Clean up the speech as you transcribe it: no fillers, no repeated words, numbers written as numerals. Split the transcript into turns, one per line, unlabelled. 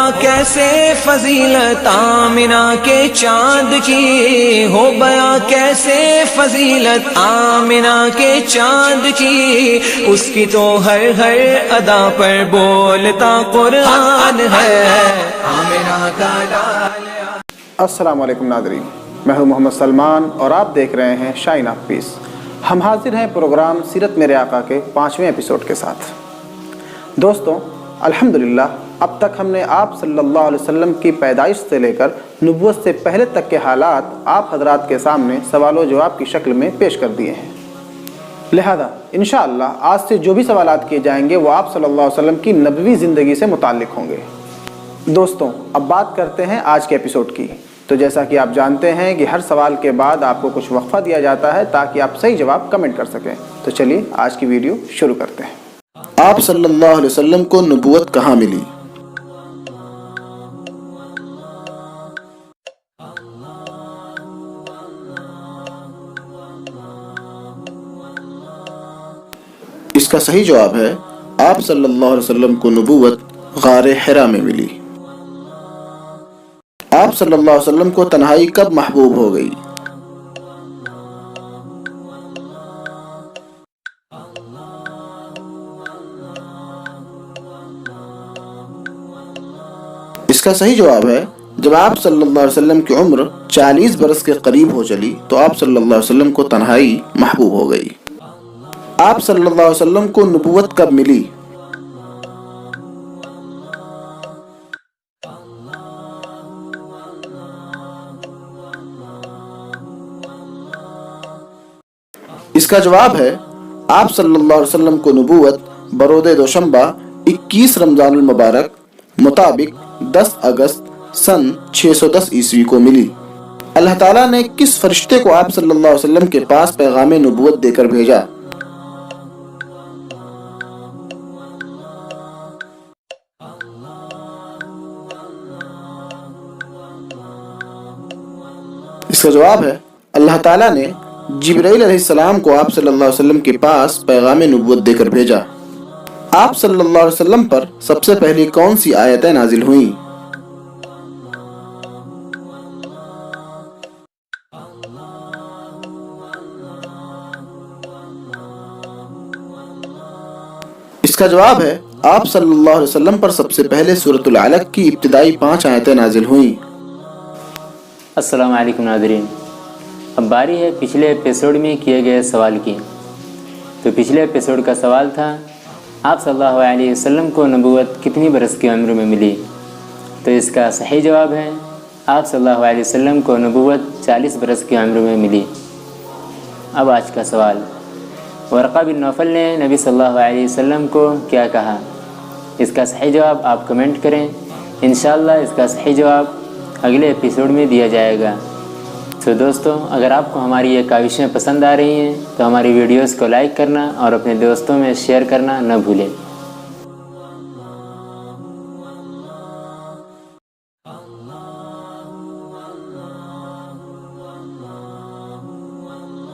بیاں کیسے فضیلت آمنہ کے چاند کی، ہو بیاں کیسے فضیلت آمنہ کے چاند کی، اس کی تو ہر ہر ادا پر بولتا قرآن ہے، آمنہ کا لال۔
السلام علیکم ناظرین، میں ہوں محمد سلمان اور آپ دیکھ رہے ہیں شائن آف پیس۔ ہم حاضر ہیں پروگرام سیرت میرے آقا کے 5ویں ایپیسوڈ کے ساتھ۔ دوستوں، الحمدللہ اب تک ہم نے آپ صلی اللہ علیہ وسلم کی پیدائش سے لے کر نبوت سے پہلے تک کے حالات آپ حضرات کے سامنے سوال و جواب کی شکل میں پیش کر دیے ہیں۔ لہذا انشاءاللہ آج سے جو بھی سوالات کیے جائیں گے وہ آپ صلی اللہ علیہ وسلم کی نبوی زندگی سے متعلق ہوں گے۔ دوستوں، اب بات کرتے ہیں آج کے ایپیسوڈ کی۔ تو جیسا کہ آپ جانتے ہیں کہ ہر سوال کے بعد آپ کو کچھ وقفہ دیا جاتا ہے تاکہ آپ صحیح جواب کمنٹ کر سکیں۔ تو چلیے آج کی ویڈیو شروع کرتے ہیں۔ آپ صلی اللہ علیہ وسلم کو نبوت کہاں ملی؟ اس کا صحیح جواب ہے آپ صلی اللہ علیہ وسلم کو نبوت غار حرا میں ملی۔ آپ صلی اللہ علیہ وسلم کو تنہائی کب محبوب ہو گئی؟ اس کا صحیح جواب ہے جب آپ صلی اللہ علیہ وسلم کی عمر 40 برس کے قریب ہو چلی تو آپ صلی اللہ علیہ وسلم کو تنہائی محبوب ہو گئی۔ آپ صلی اللہ علیہ وسلم کو نبوت کب ملی؟ اس کا جواب ہے آپ صلی اللہ علیہ وسلم کو نبوت برود دوشنبہ 21 رمضان المبارک مطابق 10 اگست سن 610 عیسوی کو ملی۔ اللہ تعالیٰ نے کس فرشتے کو آپ صلی اللہ علیہ وسلم کے پاس پیغام نبوت دے کر بھیجا؟ اس کا جواب ہے اللہ تعالیٰ نے جبرائیل علیہ السلام کو آپ صلی اللہ علیہ وسلم کے پاس پیغام نبوت دے کر بھیجا۔ آپ صلی اللہ علیہ وسلم پر سب سے پہلی کون سی آیتیں نازل ہوئیں؟ اس کا جواب ہے آپ صلی اللہ علیہ وسلم پر سب سے پہلے سورۃ العلق کی ابتدائی 5 آیتیں نازل ہوئیں۔
السلام علیکم ناظرین، اب باری ہے پچھلے ایپیسوڈ میں کیے گئے سوال کی۔ تو پچھلے ایپیسوڈ کا سوال تھا آپ صلی اللہ علیہ وسلم کو نبوت کتنی برس کی عمر میں ملی؟ تو اس کا صحیح جواب ہے آپ صلی اللہ علیہ وسلم کو نبوت 40 برس کی عمر میں ملی۔ اب آج کا سوال، ورقہ بن نوفل نے نبی صلی اللہ علیہ وسلم کو کیا کہا؟ اس کا صحیح جواب آپ کمنٹ کریں، انشاءاللہ اس کا صحیح جواب اگلے ایپیسوڈ میں دیا جائے گا۔ تو دوستوں، اگر آپ کو ہماری یہ کاوشیں پسند آ رہی ہیں تو ہماری ویڈیوز کو لائک کرنا اور اپنے دوستوں میں شیئر کرنا نہ بھولیں۔